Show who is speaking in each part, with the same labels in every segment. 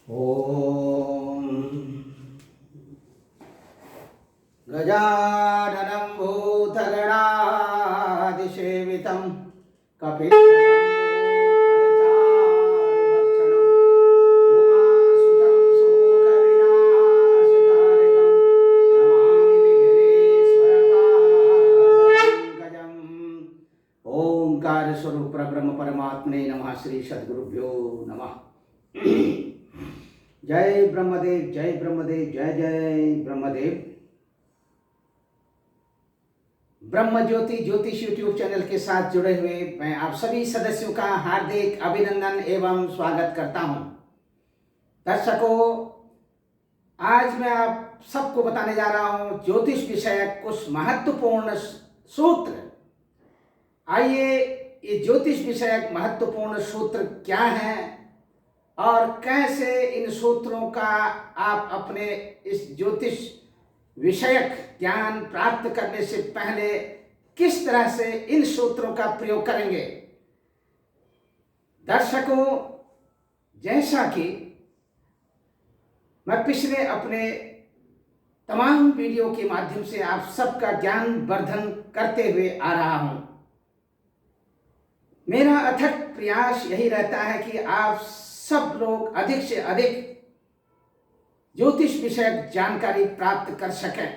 Speaker 1: ॐ गजाननं भूतगणाधिसेवितं कपित्थजम्बूफलचारुभक्षणं उमासुतं शोकविनाशकारिणं नमामि विघ्नेश्वरपादपङ्कजम्। ओंकार स्वरूप परब्रह्म परमात्मने नमः। श्री सद्गुरुभ्यो नमः। जय ब्रह्मदेव, जय ब्रह्मदेव, जय जय ब्रह्मदेव। ब्रह्म ज्योति ज्योतिष यूट्यूब चैनल के साथ जुड़े हुए मैं आप सभी सदस्यों का हार्दिक अभिनंदन एवं स्वागत करता हूं। दर्शकों, आज मैं आप सबको बताने जा रहा हूं ज्योतिष विषयक कुछ महत्वपूर्ण सूत्र। आइए, ये ज्योतिष विषयक महत्वपूर्ण सूत्र क्या हैं और कैसे इन सूत्रों का आप अपने इस ज्योतिष विषयक ज्ञान प्राप्त करने से पहले किस तरह से इन सूत्रों का प्रयोग करेंगे। दर्शकों, जैसा कि मैं पिछले अपने तमाम वीडियो के माध्यम से आप सबका ज्ञान वर्धन करते हुए आ रहा हूं, मेरा अथक प्रयास यही रहता है कि आप सब लोग अधिक से अधिक ज्योतिष विषयक जानकारी प्राप्त कर सकें,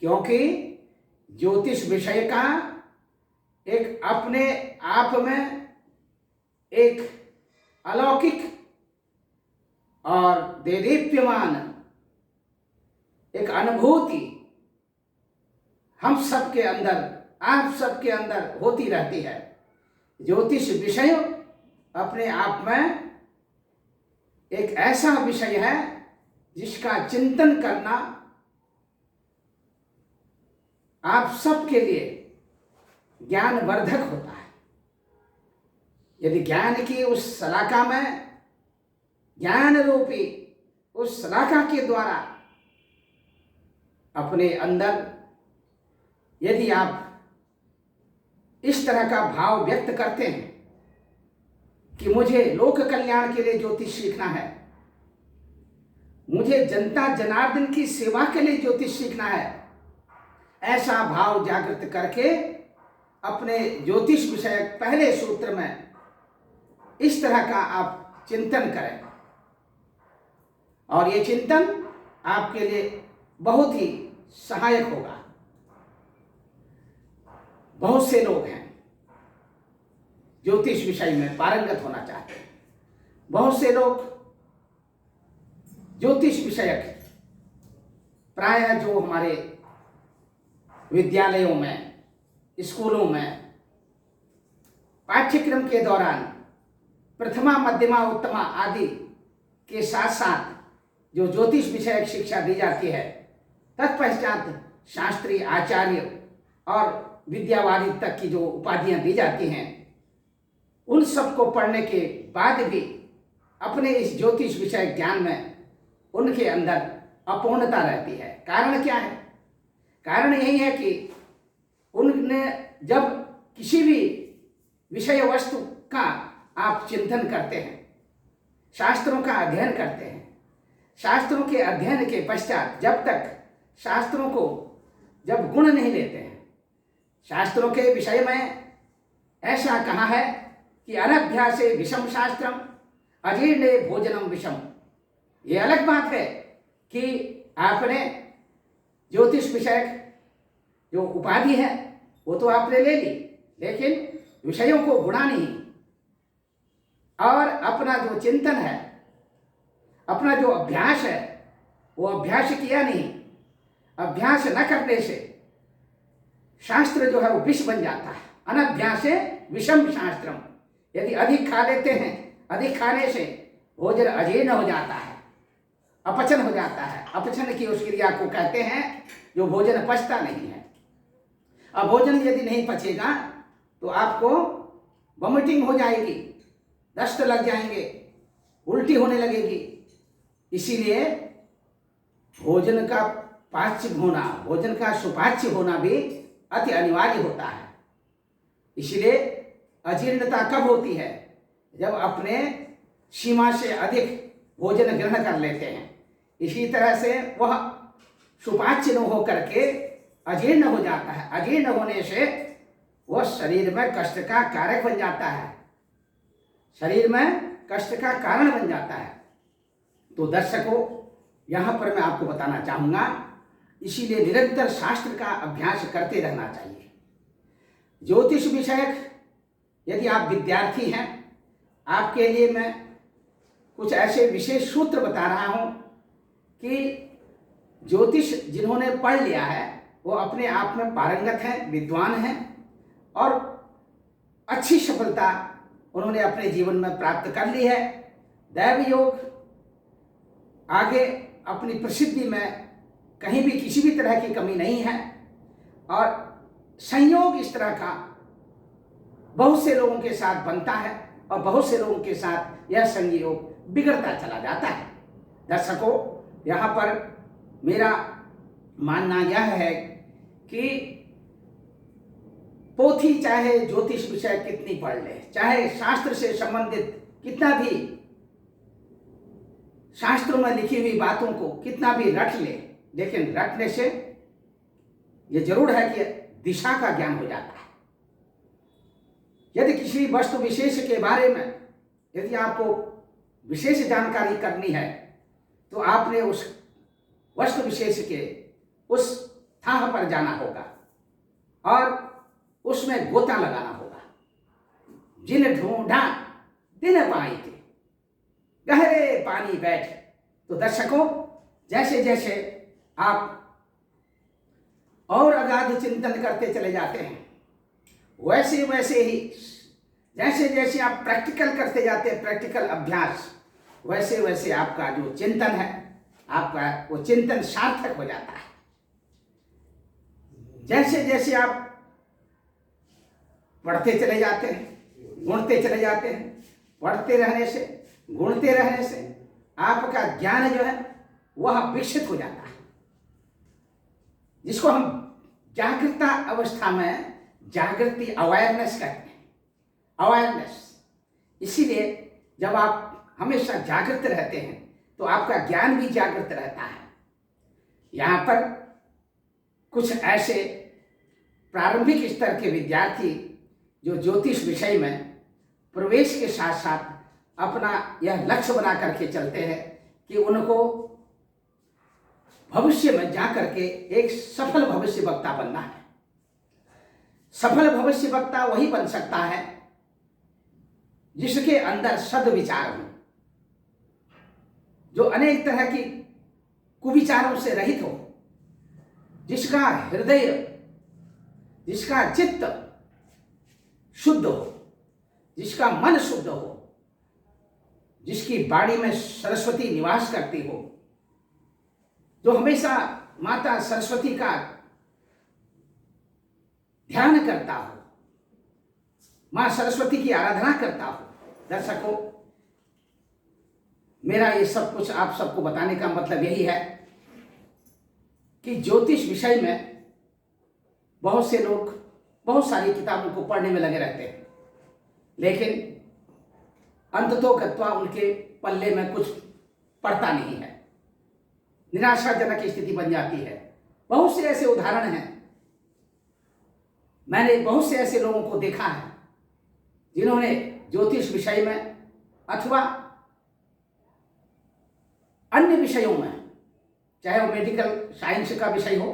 Speaker 1: क्योंकि ज्योतिष विषय का एक अपने आप में एक अलौकिक और देदीप्यमान एक अनुभूति हम सबके अंदर, आप सबके अंदर होती रहती है। ज्योतिष विषय अपने आप में एक ऐसा विषय है जिसका चिंतन करना आप सबके लिए ज्ञानवर्धक होता है। यदि ज्ञान की उस शलाका में, ज्ञान रूपी उस शलाका के द्वारा अपने अंदर यदि आप इस तरह का भाव व्यक्त करते हैं कि मुझे लोक कल्याण के लिए ज्योतिष सीखना है, मुझे जनता जनार्दन की सेवा के लिए ज्योतिष सीखना है, ऐसा भाव जागृत करके अपने ज्योतिष विषयक पहले सूत्र में इस तरह का आप चिंतन करें, और ये चिंतन आपके लिए बहुत ही सहायक होगा। बहुत से लोग हैं ज्योतिष विषय में पारंगत होना चाहते हैं। बहुत से लोग ज्योतिष विषयक प्रायः जो हमारे विद्यालयों में, स्कूलों में पाठ्यक्रम के दौरान प्रथमा, मध्यमा, उत्तमा आदि के साथ साथ जो ज्योतिष विषयक शिक्षा दी जाती है, तत्पश्चात शास्त्री, आचार्य और विद्यावारिधि तक की जो उपाधियां दी जाती हैं, उन सब को पढ़ने के बाद भी अपने इस ज्योतिष विषय ज्ञान में उनके अंदर अपूर्णता रहती है। कारण क्या है? कारण यही है कि उनने जब किसी भी विषय वस्तु का आप चिंतन करते हैं, शास्त्रों का अध्ययन करते हैं, शास्त्रों के अध्ययन के पश्चात जब तक शास्त्रों को जब गुण नहीं लेते हैं, शास्त्रों के विषय में ऐसा कहा है कि अनभ्यासे विषम शास्त्रम अजीर्णे भोजनम विषम। ये अलग बात है कि आपने ज्योतिष विषयक जो उपाधि है वो तो आपने ले ली, लेकिन विषयों को गुणा नहीं, और अपना जो चिंतन है, अपना जो अभ्यास है, वो अभ्यास किया नहीं। अभ्यास न करने से शास्त्र जो है वो विष बन जाता है। अनभ्यासे विषम शास्त्रम। यदि अधिक खा लेते हैं, अधिक खाने से भोजन अजीर्ण हो जाता है, अपचन हो जाता है। अपचन की उस क्रिया को कहते हैं जो भोजन पचता नहीं है। अब भोजन यदि नहीं पचेगा तो आपको वॉमिटिंग हो जाएगी, दस्त लग जाएंगे, उल्टी होने लगेगी। इसीलिए भोजन का पाच्य होना, भोजन का सुपाच्य होना भी अति अनिवार्य होता है। इसलिए अजीर्णता कब होती है? जब अपने सीमा से अधिक भोजन ग्रहण कर लेते हैं। इसी तरह से वह सुपाच्य न होकर के अजीर्ण हो जाता है। अजीर्ण होने से वह शरीर में कष्ट का कारक बन जाता है, शरीर में कष्ट का कारण बन जाता है। तो दर्शकों, यहाँ पर मैं आपको बताना चाहूँगा, इसीलिए निरंतर शास्त्र का अभ्यास करते रहना चाहिए। ज्योतिष विषयक यदि आप विद्यार्थी हैं, आपके लिए मैं कुछ ऐसे विशेष सूत्र बता रहा हूँ कि ज्योतिष जिन्होंने पढ़ लिया है वो अपने आप में पारंगत हैं, विद्वान हैं और अच्छी सफलता उन्होंने अपने जीवन में प्राप्त कर ली है। दैव योग आगे अपनी प्रसिद्धि में कहीं भी किसी भी तरह की कमी नहीं है और संयोग इस तरह का बहुत से लोगों के साथ बनता है और बहुत से लोगों के साथ यह संयोग बिगड़ता चला जाता है। दर्शकों, यहाँ पर मेरा मानना यह है कि पोथी चाहे ज्योतिष विषय कितनी पढ़ ले, चाहे शास्त्र से संबंधित कितना भी शास्त्रों में लिखी हुई बातों को कितना भी रट ले, लेकिन रटने से यह जरूर है कि दिशा का ज्ञान हो जाता है। यदि किसी वस्तु विशेष के बारे में यदि आपको विशेष जानकारी करनी है तो आपने उस वस्तु विशेष के उस थाह पर जाना होगा और उसमें गोता लगाना होगा। जिन ढूंढा तिन पाई के गहरे पानी बैठ। तो दर्शकों, जैसे जैसे आप और अगाध चिंतन करते चले जाते हैं, वैसे वैसे ही जैसे जैसे आप प्रैक्टिकल करते जाते हैं, प्रैक्टिकल अभ्यास, वैसे वैसे आपका जो चिंतन है, आपका वो चिंतन सार्थक हो जाता है। जैसे जैसे आप पढ़ते चले जाते हैं, गुणते चले जाते हैं, पढ़ते रहने से, गुणते रहने से आपका ज्ञान जो है वह विकसित हो जाता है, जिसको हम जागृता अवस्था में जागृति अवेयरनेस कहते हैं। अवेयरनेस, इसीलिए जब आप हमेशा जागृत रहते हैं तो आपका ज्ञान भी जागृत रहता है। यहाँ पर कुछ ऐसे प्रारंभिक स्तर के विद्यार्थी जो ज्योतिष विषय में प्रवेश के साथ साथ अपना यह लक्ष्य बना करके चलते हैं कि उनको भविष्य में जा करके एक सफल भविष्य वक्ता बनना है। सफल भविष्य वक्ता वही बन सकता है जिसके अंदर सद्विचार हो, जो अनेक तरह की कुविचारों से रहित हो, जिसका हृदय, जिसका चित्त शुद्ध हो, जिसका मन शुद्ध हो, जिसकी वाणी में सरस्वती निवास करती हो, जो हमेशा माता सरस्वती का ध्यान करता हो, मां सरस्वती की आराधना करता हो। दर्शकों, मेरा ये सब कुछ आप सबको बताने का मतलब यही है कि ज्योतिष विषय में बहुत से लोग बहुत सारी किताबों को पढ़ने में लगे रहते हैं, लेकिन अंततोगत्वा उनके पल्ले में कुछ पड़ता नहीं है, निराशाजनक स्थिति बन जाती है। बहुत से ऐसे उदाहरण हैं, मैंने बहुत से ऐसे लोगों को देखा है जिन्होंने ज्योतिष विषय में अथवा अन्य विषयों में, चाहे वो मेडिकल साइंस का विषय हो,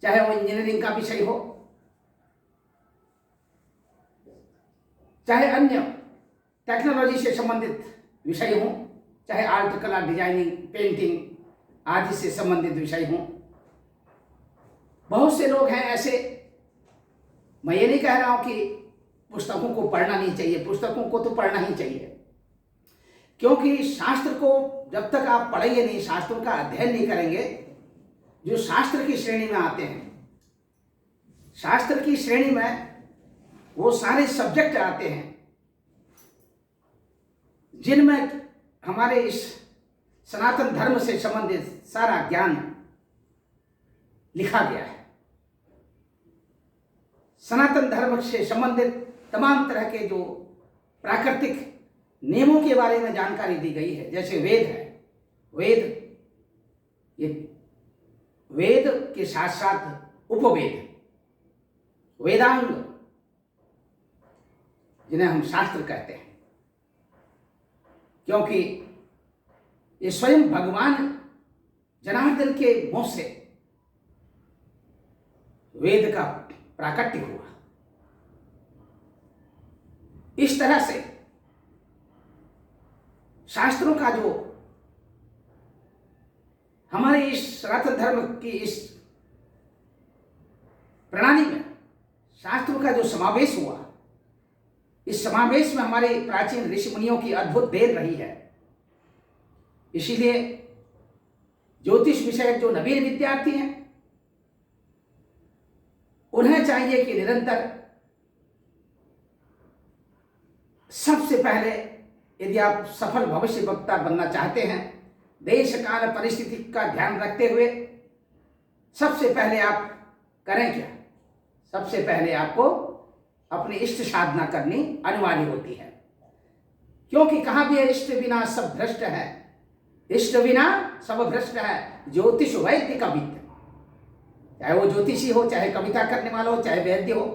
Speaker 1: चाहे वो इंजीनियरिंग का विषय हो, चाहे अन्य टेक्नोलॉजी से संबंधित विषय हो, चाहे आर्ट, कला, डिजाइनिंग, पेंटिंग आदि से संबंधित विषय हो, बहुत से लोग हैं ऐसे। मैं ये नहीं कह रहा हूं कि पुस्तकों को पढ़ना नहीं चाहिए, पुस्तकों को तो पढ़ना ही चाहिए, क्योंकि शास्त्र को जब तक आप पढ़ेंगे नहीं, शास्त्रों का अध्ययन नहीं करेंगे, जो शास्त्र की श्रेणी में आते हैं, शास्त्र की श्रेणी में वो सारे सब्जेक्ट आते हैं जिनमें हमारे इस सनातन धर्म से संबंधित सारा ज्ञान लिखा गया है। सनातन धर्म से संबंधित तमाम तरह के जो प्राकृतिक नियमों के बारे में जानकारी दी गई है। जैसे वेद है, ये वेद के साथ साथ उपवेद, वेदांग जिन्हें हम शास्त्र कहते हैं, क्योंकि ये स्वयं भगवान जनार्दन के मुंह से वेद का प्राकट्य हुआ। इस तरह से शास्त्रों का जो हमारे इस सनातन धर्म की इस प्रणाली में शास्त्रों का जो समावेश हुआ, इस समावेश में हमारे प्राचीन ऋषि मुनियों की अद्भुत देन रही है। इसीलिए ज्योतिष विषय जो नवीन विद्यार्थी हैं, उन्हें चाहिए कि निरंतर सबसे पहले यदि आप सफल भविष्य वक्ता बनना चाहते हैं, देश काल परिस्थिति का ध्यान रखते हुए सबसे पहले आप करें क्या? सबसे पहले आपको अपनी इष्ट साधना करनी अनिवार्य होती है, क्योंकि कहा भी है इष्ट बिना सब भ्रष्ट है, इष्ट बिना सब भ्रष्ट है, ज्योतिष वैद्य का विद्या। चाहे वो ज्योतिषी हो, चाहे कविता करने वाला हो, चाहे वैद्य हो,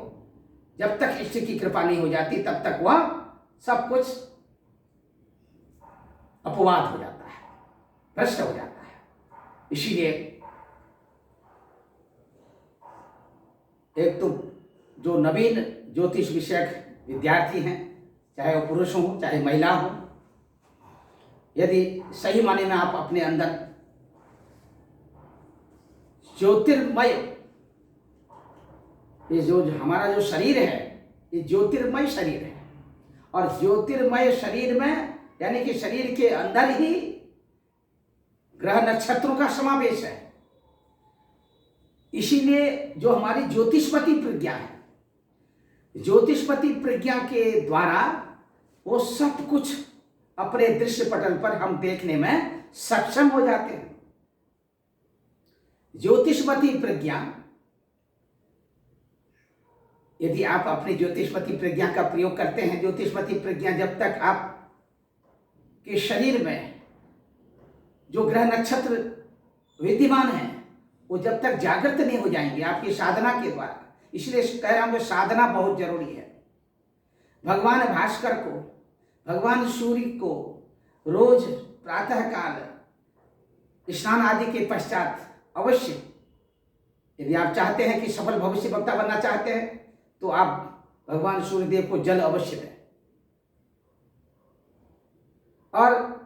Speaker 1: जब तक इष्ट की कृपा नहीं हो जाती तब तक वह सब कुछ अपवाद हो जाता है, भ्रष्ट हो जाता है। इसीलिए एक तो जो नवीन ज्योतिष विषयक विद्यार्थी हैं, चाहे वो पुरुष हो चाहे महिला हो, यदि सही माने में आप अपने अंदर ज्योतिर्मय, ये जो हमारा जो शरीर है ये ज्योतिर्मय शरीर है, और ज्योतिर्मय शरीर में यानी कि शरीर के अंदर ही ग्रह नक्षत्रों का समावेश है। इसीलिए जो हमारी ज्योतिषपति प्रज्ञा है, ज्योतिषपति प्रज्ञा के द्वारा वो सब कुछ अपने दृश्य पटल पर हम देखने में सक्षम हो जाते हैं। ज्योतिषपति प्रज्ञा, यदि आप अपनी ज्योतिषपति प्रज्ञा का प्रयोग करते हैं, ज्योतिषपति प्रज्ञा जब तक आप के शरीर में जो ग्रह नक्षत्र विद्यमान है वो जब तक जागृत नहीं हो जाएंगे आपकी साधना के द्वारा, इसलिए कह रहा हूं कि साधना बहुत जरूरी है। भगवान भास्कर को, भगवान सूर्य को रोज प्रातःकाल स्नान आदि के पश्चात अवश्य, यदि आप चाहते हैं कि सफल भविष्य वक्ता बनना चाहते हैं, तो आप भगवान सूर्यदेव को जल अवश्य दें। और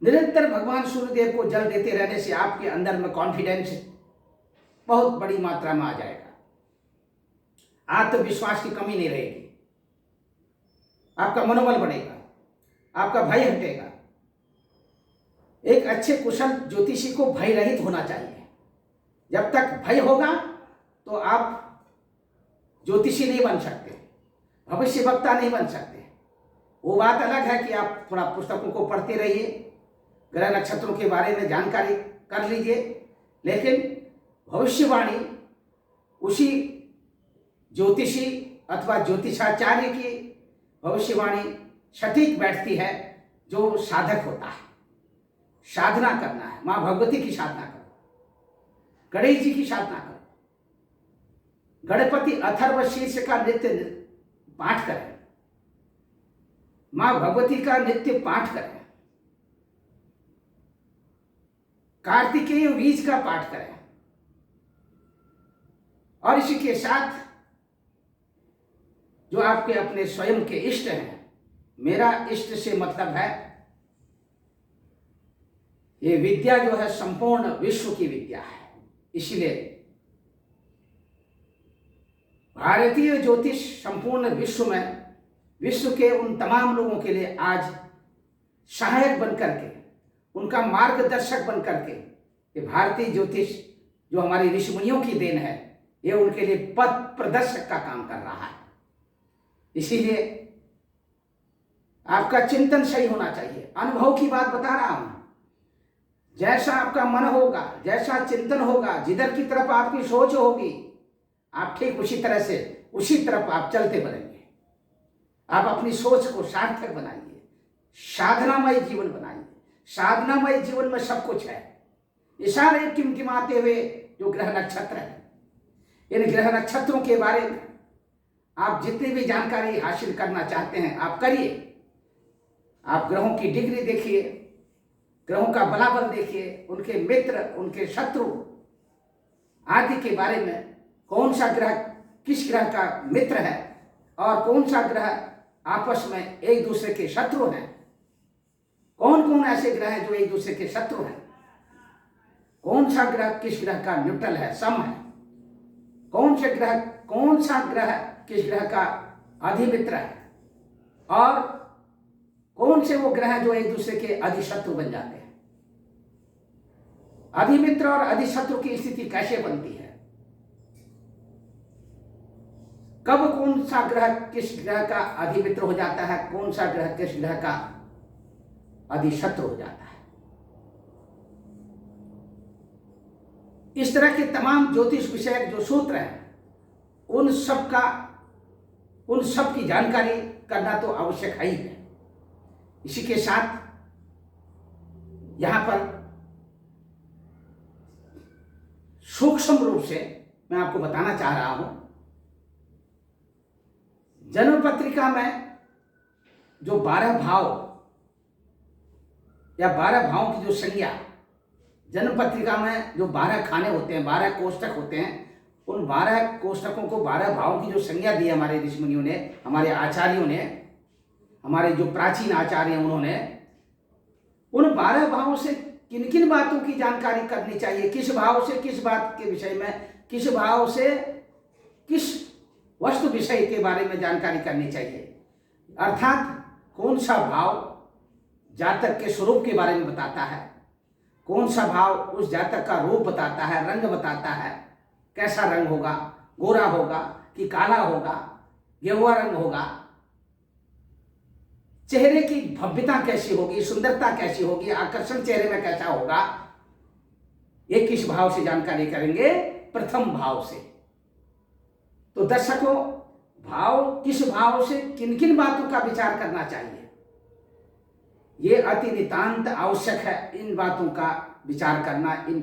Speaker 1: निरंतर भगवान सूर्यदेव को जल देते रहने से आपके अंदर में कॉन्फिडेंस बहुत बड़ी मात्रा में आ जाएगा, आत्मविश्वास की कमी नहीं रहेगी, आपका मनोबल बढ़ेगा, आपका भय हटेगा। एक अच्छे कुशल ज्योतिषी को भय रहित होना चाहिए। जब तक भय होगा तो आप ज्योतिषी नहीं बन सकते, भविष्य वक्ता नहीं बन सकते। वो बात अलग है कि आप थोड़ा पुस्तकों को पढ़ते रहिए, ग्रह नक्षत्रों के बारे में जानकारी कर लीजिए, लेकिन भविष्यवाणी उसी ज्योतिषी अथवा ज्योतिषाचार्य की भविष्यवाणी सटीक बैठती है जो साधक होता है। साधना करना है, मां भगवती की साधना करो, गणेश जी की साधना करो, गणपति अथर्व शीर्ष का नित्य पाठ करें, मां भगवती का नित्य पाठ करें, कार्तिकेय बीज का पाठ करें, और इसी के साथ जो आपके अपने स्वयं के इष्ट हैं, मेरा इष्ट से मतलब है ये विद्या जो है संपूर्ण विश्व की विद्या है। इसलिए भारतीय ज्योतिष संपूर्ण विश्व में, विश्व के उन तमाम लोगों के लिए आज सहायक बनकर के, उनका मार्गदर्शक बनकर के, ये भारतीय ज्योतिष जो हमारी ऋषि मुनियों की देन है, ये उनके लिए पथ प्रदर्शक का काम कर रहा है। इसीलिए आपका चिंतन सही होना चाहिए। अनुभव की बात बता रहा हूं, जैसा आपका मन होगा, जैसा चिंतन होगा, जिधर की तरफ आपकी सोच होगी, आप ठीक उसी तरह से उसी तरफ आप चलते बढ़ेंगे। आप अपनी सोच को सार्थक बनाइए, साधनामय जीवन बनाइए। साधनामय जीवन में सब कुछ है। ये सारे टिमटिमाते हुए जो ग्रह नक्षत्र हैं, इन ग्रह नक्षत्रों के बारे में आप जितनी भी जानकारी हासिल करना चाहते हैं आप करिए। आप ग्रहों की डिग्री देखिए, ग्रहों का बलाबल देखिए, उनके मित्र, उनके शत्रु आदि के बारे में, कौन सा ग्रह किस ग्रह का मित्र है और कौन सा ग्रह आपस में एक दूसरे के शत्रु हैं। कौन कौन ऐसे ग्रह हैं जो एक दूसरे के शत्रु हैं, कौन सा ग्रह किस ग्रह का न्यूट्रल है, सम है, कौन सा ग्रह किस ग्रह का अधिमित्र है, और कौन से वो ग्रह जो एक दूसरे के अधिशत्रु बन जाते हैं। अधिमित्र और अधिशत्रु की स्थिति कैसे बनती है, कब कौन सा ग्रह किस ग्रह का अधिमित्र हो जाता है, कौन सा ग्रह किस ग्रह का अधिशत्रु हो जाता है। इस तरह के तमाम ज्योतिष विषयक जो सूत्र हैं उन सब की जानकारी करना तो आवश्यक ही है। इसी के साथ यहां पर सूक्ष्म रूप से मैं आपको बताना चाह रहा हूं, जन्म पत्रिका में जो 12 भाव या 12 भावों की जो संज्ञा, जन्म पत्रिका में जो 12 खाने होते हैं, 12 कोष्ठक होते हैं, उन 12 कोष्ठकों को 12 भावों की जो संज्ञा दी है हमारे ऋषि मुनियों ने, हमारे आचार्यों ने, हमारे जो प्राचीन आचार्य हैं उन्होंने, उन 12 भावों से किन किन बातों की जानकारी करनी चाहिए, किस भाव से किस बात के विषय में, किस भाव से किस वस्तु विषय के बारे में जानकारी करनी चाहिए। अर्थात कौन सा भाव जातक के स्वरूप के बारे में बताता है, कौन सा भाव उस जातक का रूप बताता है, रंग बताता है, कैसा रंग होगा, गोरा होगा कि काला होगा, गेरुआ रंग होगा, चेहरे की भव्यता कैसी होगी, सुंदरता कैसी होगी, आकर्षण चेहरे में कैसा होगा, ये किस भाव से जानकारी करेंगे, प्रथम भाव से। तो दर्शकों, किस भाव से किन किन बातों का विचार करना चाहिए, ये अति नितांत आवश्यक है। इन बातों का विचार करना, इन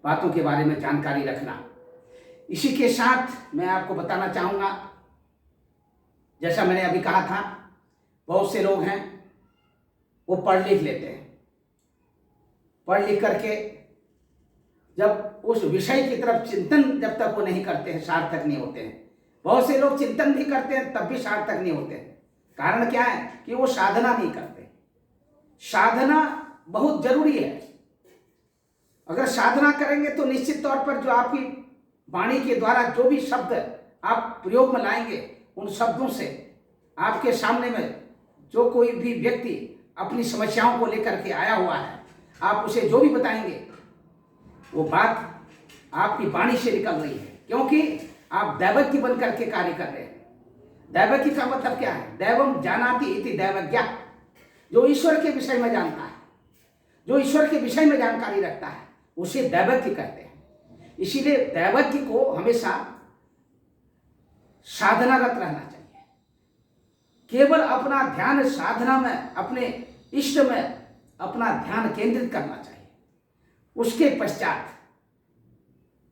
Speaker 1: बातों के बारे में जानकारी रखना। इसी के साथ मैं आपको बताना चाहूंगा, जैसा मैंने अभी कहा था, बहुत से लोग हैं वो पढ़ लिख लेते हैं, पढ़ लिख करके जब उस विषय की तरफ चिंतन जब तक वो नहीं करते हैं सार्थक नहीं होते हैं। बहुत से लोग चिंतन भी करते हैं तब भी सार्थक नहीं होते हैं। कारण क्या है कि वो साधना नहीं करते। साधना बहुत जरूरी है। अगर साधना करेंगे तो निश्चित तौर पर जो आपकी वाणी के द्वारा जो भी शब्द आप प्रयोग में लाएंगे, उन शब्दों से आपके सामने में जो कोई भी व्यक्ति अपनी समस्याओं को लेकर के आया हुआ है, आप उसे जो भी बताएंगे वो बात आपकी वाणी से निकल रही है, क्योंकि आप दैवज्ञ बन करके कार्य कर रहे हैं। दैवज्ञ का मतलब क्या है? दैवम जानाति इति दैवज्ञ, जो ईश्वर के विषय में जानता है, जो ईश्वर के विषय में जानकारी रखता है, उसे दैवज्ञ कहते हैं। इसीलिए दैवज्ञ को हमेशा साधनारत रहना चाहिए। केवल अपना ध्यान साधना में, अपने इष्ट में अपना ध्यान केंद्रित करना चाहिए। उसके पश्चात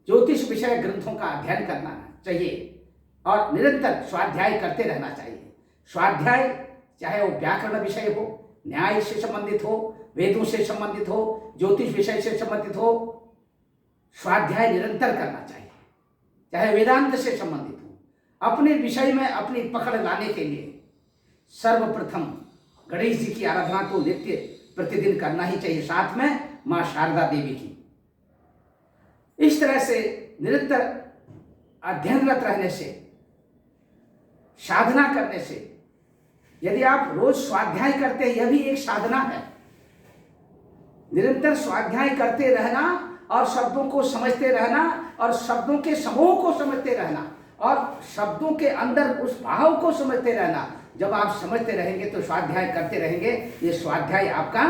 Speaker 1: ज्योतिष विषय ग्रंथों का अध्ययन करना चाहिए और निरंतर स्वाध्याय करते रहना चाहिए। स्वाध्याय चाहे वो व्याकरण विषय हो, न्याय से संबंधित हो, वेदों से संबंधित हो, ज्योतिष विषय से संबंधित हो, स्वाध्याय निरंतर करना चाहिए। चाहे वेदांत से संबंधित हो, अपने विषय में अपनी पकड़ लाने के लिए सर्वप्रथम गणेश जी की आराधना तो नित्य प्रतिदिन करना ही चाहिए, साथ में मां शारदा देवी की। इस तरह से निरंतर अध्ययनरत रहने से, साधना करने से, यदि आप रोज स्वाध्याय करते हैं, यह भी एक साधना है। निरंतर स्वाध्याय करते रहना और शब्दों को समझते रहना और शब्दों के समूह को समझते रहना और शब्दों के अंदर उस भाव को समझते रहना। जब आप समझते रहेंगे तो स्वाध्याय करते रहेंगे, ये स्वाध्याय आपका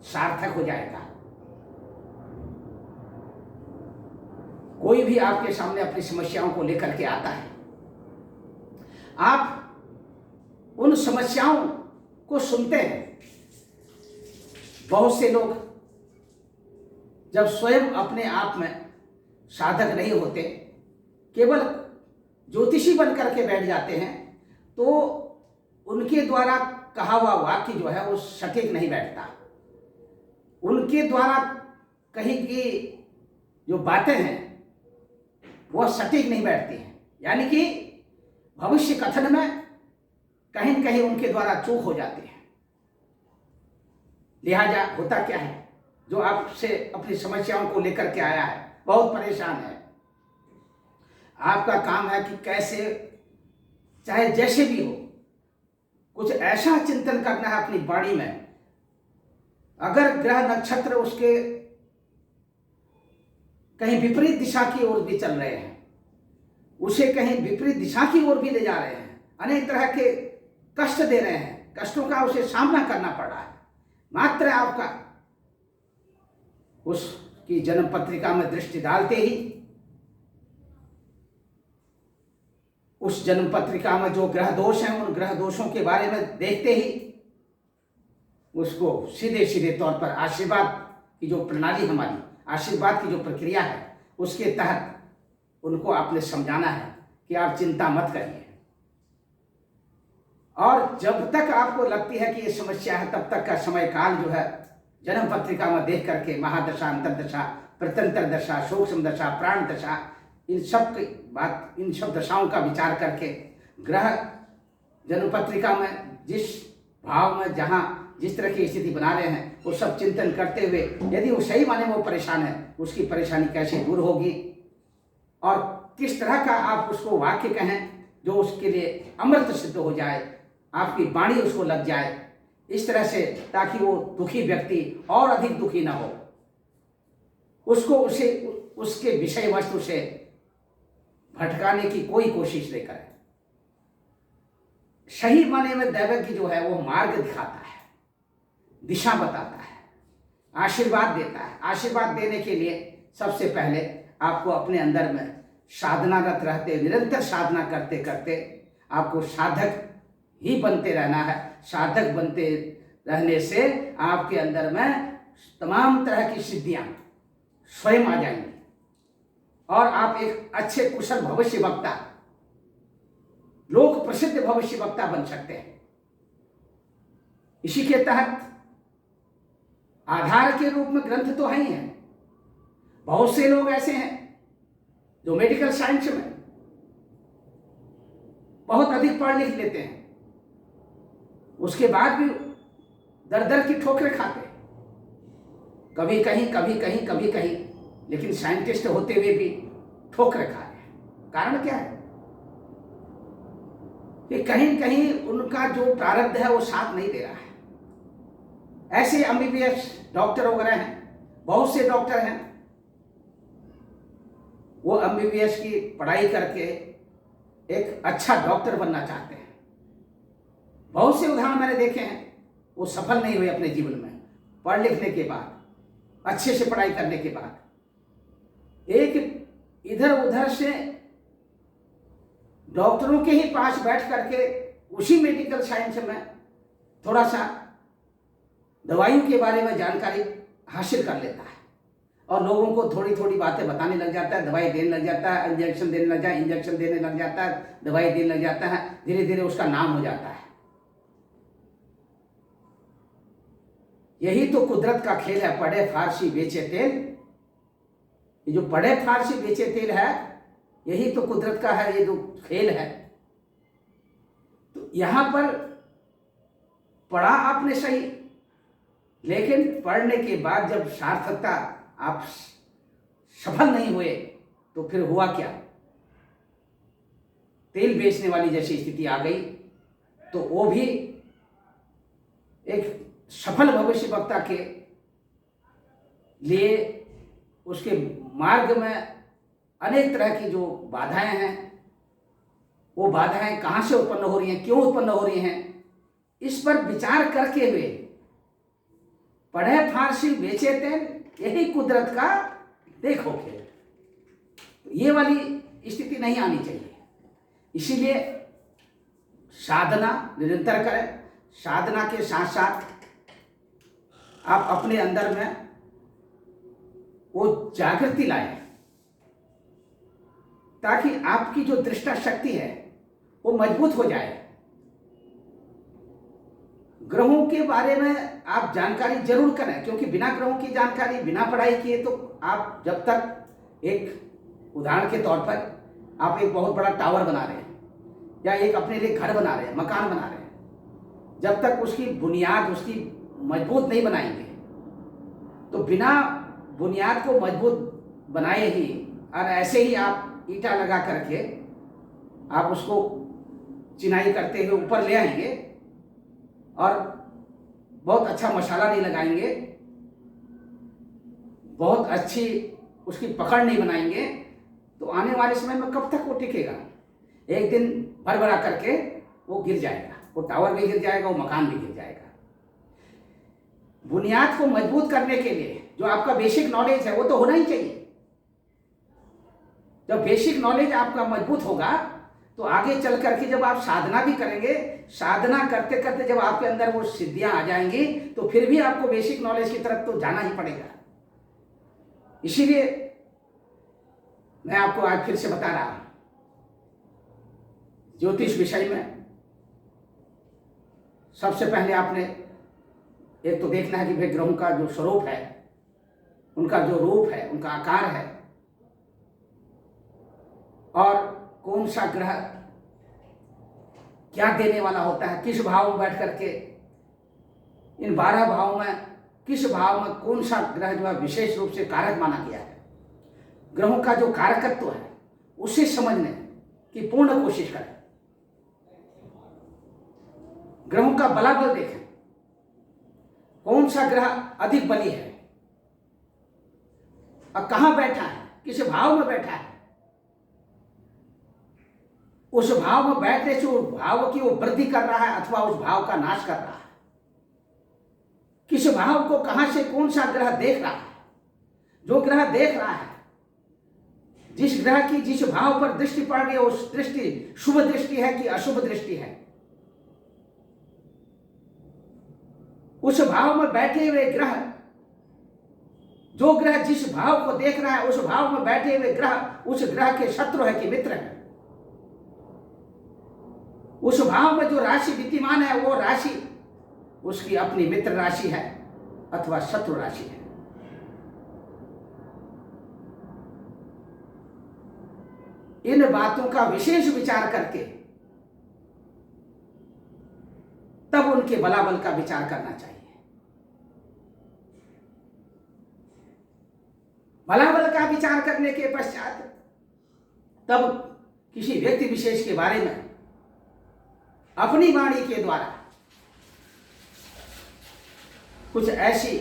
Speaker 1: सार्थक हो जाएगा। कोई भी आपके सामने अपनी समस्याओं को लेकर के आता है, आप उन समस्याओं को सुनते हैं। बहुत से लोग जब स्वयं अपने आप में साधक नहीं होते, केवल ज्योतिषी बन करके बैठ जाते हैं, तो उनके द्वारा कहा हुआ वाक्य जो है वो सटीक नहीं बैठता। उनके द्वारा कही की जो बातें हैं वह सटीक नहीं बैठती हैं, यानी कि भविष्य कथन में कहीं न कहीं उनके द्वारा चूक हो जाती है। लिहाजा होता क्या है, जो आपसे अपनी समस्याओं को लेकर के आया है, बहुत परेशान है, आपका काम है कि कैसे, चाहे जैसे भी हो, कुछ ऐसा चिंतन करना है अपनी वाणी में। अगर ग्रह नक्षत्र उसके कहीं विपरीत दिशा की ओर भी चल रहे हैं, उसे कहीं विपरीत दिशा की ओर भी ले जा रहे हैं, अनेक तरह के कष्ट दे रहे हैं, कष्टों का उसे सामना करना पड़ रहा है, मात्र आपका उसकी जन्म पत्रिका में दृष्टि डालते ही उस जन्म पत्रिका में जो ग्रह दोष हैं, उन ग्रह दोषों के बारे में देखते ही उसको सीधे सीधे तौर पर आशीर्वाद की जो प्रणाली, हमारी आशीर्वाद की जो प्रक्रिया है, उसके तहत उनको आपने समझाना है कि आप चिंता मत करिए। और जब तक आपको लगती है कि ये समस्या है, तब तक का समय काल जो है जन्म पत्रिका में देख करके महादशा, अंतरदशा, प्रत्यंतर दशा, सूक्ष्म दशा, प्राण दशा, इन सब की बात, इन सब दशाओं का विचार करके ग्रह जन्म पत्रिका में जिस भाव में जहाँ जिस तरह की स्थिति बना रहे हैं, वो सब चिंतन करते हुए यदि वो सही माने में वो परेशान है, उसकी परेशानी कैसे दूर होगी और किस तरह का आप उसको वाक्य कहें जो उसके लिए अमृत सिद्ध हो जाए, आपकी वाणी उसको लग जाए, इस तरह से, ताकि वो दुखी व्यक्ति और अधिक दुखी ना हो, उसको उसे उसके विषय वस्तु से भटकाने की कोई कोशिश नहीं करें। सही माने में दैवज्ञ जो है वो मार्ग दिखाता है, दिशा बताता है, आशीर्वाद देता है। आशीर्वाद देने के लिए सबसे पहले आपको अपने अंदर में साधनारत रहते, निरंतर साधना करते करते आपको साधक ही बनते रहना है। साधक बनते रहने से आपके अंदर में तमाम तरह की सिद्धियां स्वयं आ जाएंगी और आप एक अच्छे कुशल भविष्य वक्ता, लोक प्रसिद्ध भविष्य वक्ता बन सकते हैं। इसी के तहत आधार के रूप में ग्रंथ तो है ही है। बहुत से लोग ऐसे हैं जो मेडिकल साइंस में बहुत अधिक पढ़ लिख लेते हैं, उसके बाद भी दर दर की ठोकरें खाते हैं, कभी कहीं कभी कहीं कभी कहीं, लेकिन साइंटिस्ट होते हुए भी ठोकरें खा रहे हैं। कारण क्या है कि कहीं कहीं उनका जो प्रारब्ध है वो साथ नहीं दे रहा है। ऐसे एमबीबीएस डॉक्टर वगैरह हैं, बहुत से डॉक्टर हैं, वो एमबीबीएस की पढ़ाई करके एक अच्छा डॉक्टर बनना चाहते हैं। बहुत से उदाहरण मैंने देखे हैं, वो सफल नहीं हुए अपने जीवन में, पढ़ लिखने के बाद, अच्छे से पढ़ाई करने के बाद। एक इधर उधर से डॉक्टरों के ही पास बैठ करके उसी मेडिकल साइंस में थोड़ा सा दवाइयों के बारे में जानकारी हासिल कर लेता है और लोगों को थोड़ी थोड़ी बातें बताने लग जाता है, दवाई देने लग जाता है, इंजेक्शन देने लग जाता है, दवाई देने लग जाता है, धीरे धीरे उसका नाम हो जाता है। यही तो कुदरत का खेल है, पढ़े फारसी बेचे तेल। ये जो पढ़े फारसी बेचे तेल है, यही तो कुदरत का है, ये जो खेल है। तो यहां पर पढ़ा आपने सही, लेकिन पढ़ने के बाद जब सार्थकता आप सफल नहीं हुए तो फिर हुआ क्या? तेल बेचने वाली जैसी स्थिति आ गई। तो वो भी एक सफल भविष्य वक्ता के लिए उसके मार्ग में अनेक तरह की जो बाधाएं हैं, वो बाधाएं कहाँ से उत्पन्न हो रही हैं, क्यों उत्पन्न हो रही हैं, इस पर विचार करके हुए पढ़े फारसी बेचे तेल, यही कुदरत का देखो खेल। ये वाली स्थिति नहीं आनी चाहिए। इसीलिए साधना निरंतर करें। साधना के साथ साथ आप अपने अंदर में वो जागृति लाएं, ताकि आपकी जो दृष्टा शक्ति है वो मजबूत हो जाए। ग्रहों के बारे में आप जानकारी जरूर करें, क्योंकि बिना ग्रहों की जानकारी, बिना पढ़ाई किए तो आप जब तक एक उदाहरण के तौर पर आप एक बहुत बड़ा टावर बना रहे हैं या एक अपने लिए घर बना रहे हैं, मकान बना रहे हैं, जब तक उसकी बुनियाद उसकी मजबूत नहीं बनाएंगे तो बिना बुनियाद को मजबूत बनाए ही और ऐसे ही आप ईंटा लगा करके आप उसको चिनाई करते हुए ऊपर ले आएंगे और बहुत अच्छा मसाला नहीं लगाएंगे, बहुत अच्छी उसकी पकड़ नहीं बनाएंगे, तो आने वाले समय में कब तक वो टिकेगा? एक दिन भरभरा करके वो गिर जाएगा, वो टावर भी गिर जाएगा, वो मकान भी गिर जाएगा। बुनियाद को मजबूत करने के लिए जो आपका बेसिक नॉलेज है वो तो होना ही चाहिए। जब बेसिक नॉलेज आपका मजबूत होगा तो आगे चल करके जब आप साधना भी करेंगे, साधना करते करते जब आपके अंदर वो सिद्धियां आ जाएंगी तो फिर भी आपको बेसिक नॉलेज की तरफ तो जाना ही पड़ेगा। इसीलिए मैं आपको आज फिर से बता रहा हूं, ज्योतिष विषय में सबसे पहले आपने एक तो देखना है कि भाई ग्रहों का जो स्वरूप है, उनका जो रूप है, उनका आकार है, और कौन सा ग्रह क्या देने वाला होता है, किस भाव में बैठ करके, इन 12 भावों में किस भाव में कौन सा ग्रह जो है विशेष रूप से कारक माना गया है। ग्रहों का जो कारकत्व है उसे समझने की पूर्ण कोशिश करें। ग्रहों का बलाबल देखें, कौन सा ग्रह अधिक बली है और कहां बैठा है, किस भाव में बैठा है। उस भाव में बैठने से उस भाव की वो वृद्धि कर रहा है अथवा उस भाव का नाश कर रहा है। किस भाव को कहां से कौन सा ग्रह देख रहा है। जो ग्रह देख रहा है, जिस ग्रह की जिस भाव पर दृष्टि पड़ रही है, उस दृष्टि शुभ दृष्टि है कि अशुभ दृष्टि है। उस भाव में बैठे हुए ग्रह, जो ग्रह जिस भाव को देख रहा है उस भाव में बैठे हुए ग्रह उस ग्रह के शत्रु है कि मित्र है। उस भाव में जो राशि विद्यमान है वो राशि उसकी अपनी मित्र राशि है अथवा शत्रु राशि है। इन बातों का विशेष विचार करके तब उनके बलाबल का विचार करना चाहिए। बलाबल का विचार करने के पश्चात तब किसी व्यक्ति विशेष के बारे में अपनी वाणी के द्वारा कुछ ऐसी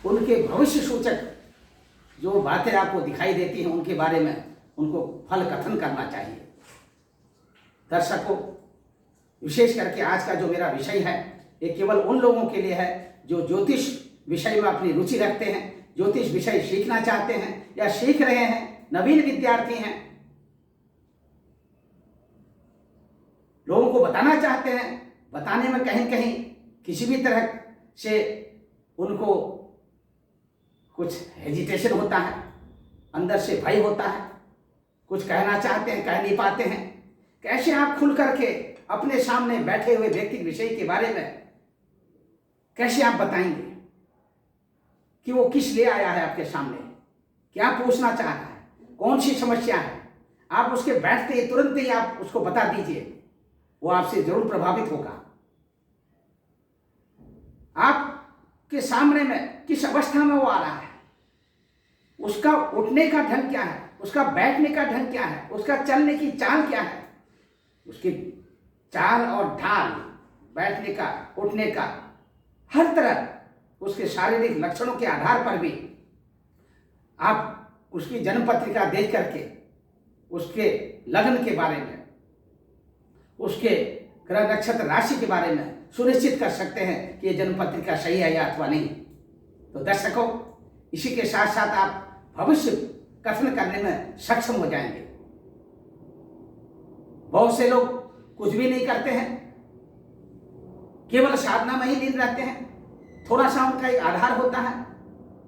Speaker 1: उनके भविष्य सूचक जो बातें आपको दिखाई देती हैं उनके बारे में उनको फल कथन करना चाहिए। दर्शकों, विशेष करके आज का जो मेरा विषय है ये केवल उन लोगों के लिए है जो ज्योतिष विषय में अपनी रुचि रखते हैं, ज्योतिष विषय सीखना चाहते हैं या सीख रहे हैं, नवीन विद्यार्थी हैं, लोगों को बताना चाहते हैं। बताने में कहीं कहीं किसी भी तरह से उनको कुछ हेजिटेशन होता है, अंदर से भय होता है, कुछ कहना चाहते हैं कह नहीं पाते हैं। कैसे आप खुल करके अपने सामने बैठे हुए व्यक्ति विषय के बारे में कैसे आप बताएंगे कि वो किस लिए आया है आपके सामने, क्या पूछना चाह रहा है, कौन सी समस्या है। आप उसके बैठते ही तुरंत ही आप उसको बता दीजिए, वो आपसे जरूर प्रभावित होगा। आपके सामने में किस अवस्था में वो आ रहा है, उसका उठने का ढंग क्या है, उसका बैठने का ढंग क्या है, उसका चलने की चाल क्या है, उसकी चाल और ढाल, बैठने का, उठने का, हर तरह उसके शारीरिक लक्षणों के आधार पर भी आप उसकी जन्म पत्रिका देख करके उसके लग्न के बारे में, उसके ग्रह नक्षत्र राशि के बारे में सुनिश्चित कर सकते हैं कि ये जन्म पत्रिका सही है या अथवा नहीं। तो दर्शकों, इसी के साथ साथ आप भविष्य कथन करने में सक्षम हो जाएंगे। बहुत से लोग कुछ भी नहीं करते हैं, केवल साधना में ही लीन रहते हैं। थोड़ा सा उनका एक आधार होता है,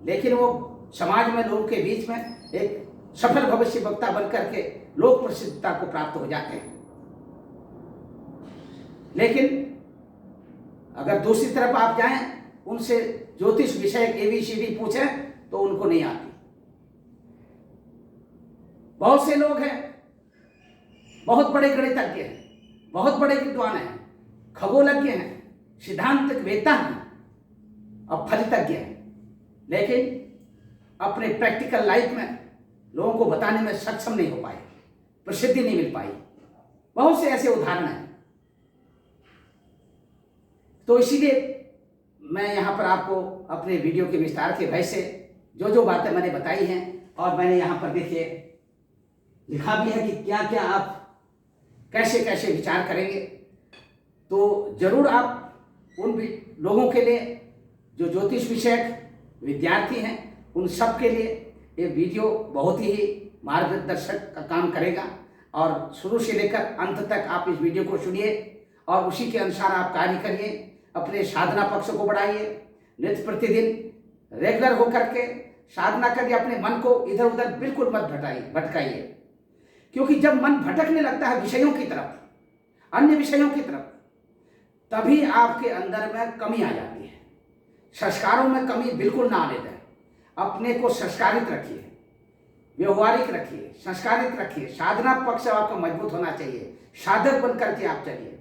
Speaker 1: लेकिन वो समाज में लोगों के बीच में एक सफल भविष्य वक्ता बनकर के लोक प्रसिद्धता को प्राप्त हो जाते हैं। लेकिन अगर दूसरी तरफ आप जाएं, उनसे ज्योतिष विषय ABCD पूछें तो उनको नहीं आती। बहुत से लोग हैं, बहुत बड़े गणितज्ञ हैं, बहुत बड़े विद्वान हैं, खगोलज्ञ हैं, सिद्धांत वेत्ता हैं और फलितज्ञ हैं, लेकिन अपने प्रैक्टिकल लाइफ में लोगों को बताने में सक्षम नहीं हो पाए, प्रसिद्धि नहीं मिल पाई। बहुत से ऐसे उदाहरण हैं। तो इसीलिए मैं यहाँ पर आपको अपने वीडियो के विस्तार के भय से जो जो बातें मैंने बताई हैं, और मैंने यहाँ पर देखिए लिखा भी है कि क्या क्या आप कैसे कैसे विचार करेंगे। तो जरूर आप उन लोगों के लिए जो ज्योतिष विषयक विद्यार्थी हैं, उन सब के लिए ये वीडियो बहुत ही मार्गदर्शक का काम करेगा। और शुरू से लेकर अंत तक आप इस वीडियो को सुनिए और उसी के अनुसार आप कार्य करिए, अपने साधना पक्ष को बढ़ाइए, नित्य प्रतिदिन रेगुलर होकर के साधना करिए, अपने मन को इधर उधर बिल्कुल मत भटकाइए। क्योंकि जब मन भटकने लगता है विषयों की तरफ, अन्य विषयों की तरफ, तभी आपके अंदर में कमी आ जाती है। संस्कारों में कमी बिल्कुल ना आने दें। अपने को संस्कारित रखिए, व्यवहारिक रखिए, संस्कारित रखिए। साधना पक्ष आपका मजबूत होना चाहिए, साधक बन करके आप चलिए।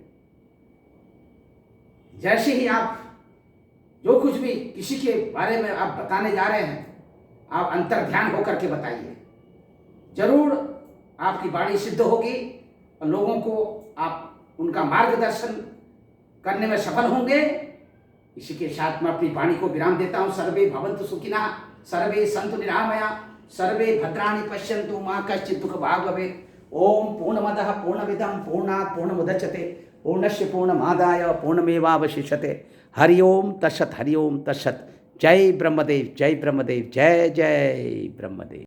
Speaker 1: जैसे ही आप जो कुछ भी किसी के बारे में आप बताने जा रहे हैं, आप अंतर ध्यान होकर के बताइए। जरूर आपकी वाणी सिद्ध होगी और लोगों को आप उनका मार्गदर्शन करने में सफल होंगे। इसी के साथ मैं अपनी वाणी को विराम देता हूँ। सर्वे भवन्तु सुखिनः, सर्वे सन्तु निरामया, सर्वे भद्राणि पश्यन्तु मा कश्चित् दुःख भाग् भवेत्। ओम पूर्णमदः पूर्णमिदं पूर्णात् पूर्णमुदच्यते पूर्णस्य पूर्णमादाय पूर्णमेवावशिष्यते। हरि ओम तत्सत्, हरि ओम तत्सत्। जय ब्रह्मदेव, जय ब्रह्मदेव, जय जय ब्रह्मदेव।